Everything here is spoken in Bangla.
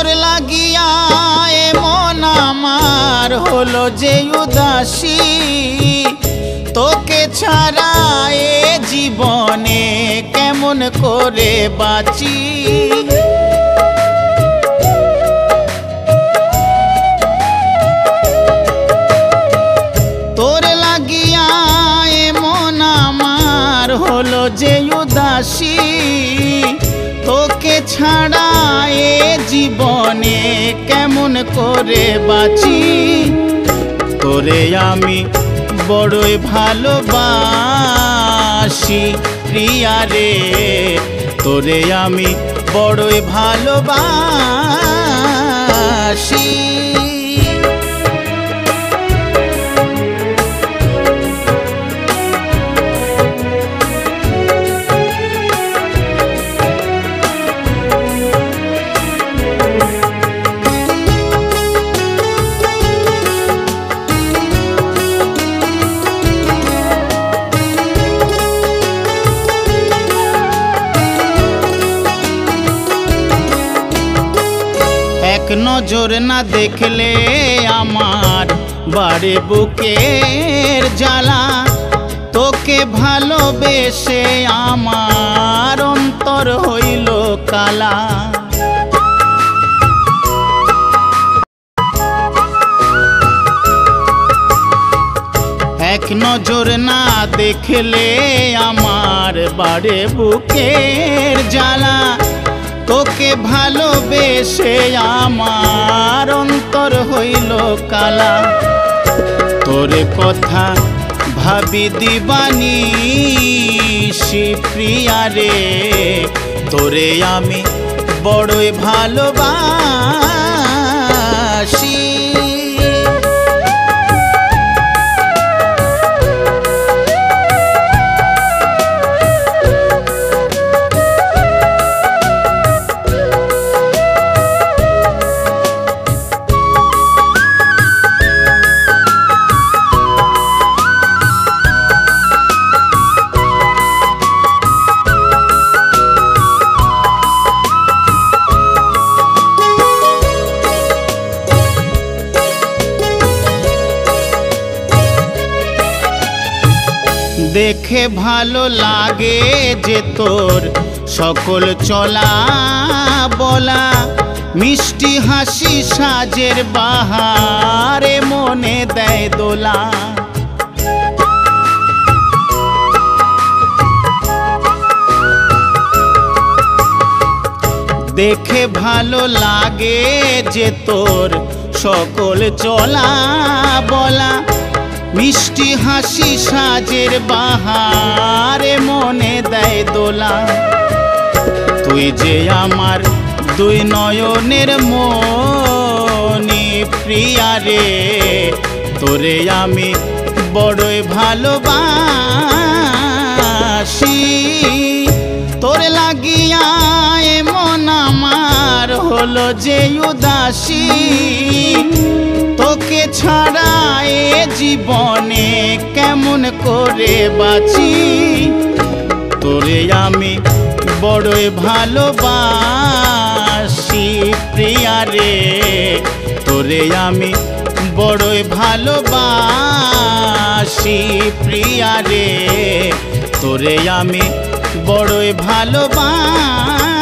তোর লাগিয়া এমন আমার হলো যে উদাসী, তোকে ছাড়া এ জীবনে কেমন করে বাঁচি। তোর লাগিয়া এমন আমার হলো যে উদাসী, তোকে ছাড়া এ জীবনে কেমন করে বাঁচি। তোরে আমি বড়ই ভালোবাসি প্রিয়া রে, তোরে আমি বড়ই ভালোবাসি। এক নজর না দেখলে আমার বাড়ে বুকের জ্বালা, তোকে ভালোবেসে আমার অন্তর হইল কালা। এক নজর না দেখলে আমার বাড়ে বুকের জ্বালা, তোকে ভালোবেসে আমার অন্তর হইল কালা। তোর কথা ভাবি দিবানিশি প্রিয়া রে, তোরে আমি বড়ই ভালোবাসি। দেখে ভালো লাগে যে তোর সকল চলা বলা, মিষ্টি হাসি সাজের বাহারে মনে দেয় দোলা। দেখে ভালো লাগে যে তোর সকল চলা বলা, মিষ্টি হাসি সাজের বাহারে মনে দেয় দোলা। তুই যে আমার দুই নয়নের মনি প্রিয়া রে, তোরে আমি বড়ই ভালোবাসি। তোর লাগিয়া এমন আমার হলো যে উদাসী, তোকে ছাড়া এ জীবনে কেমন করে বাঁচি। তোরে আমি বড়ই ভালোবাসি প্রিয়া রে, তোরে আমি বড়ই ভালোবাসি প্রিয়া রে, তোরে আমি বড়ই ভালোবাসি।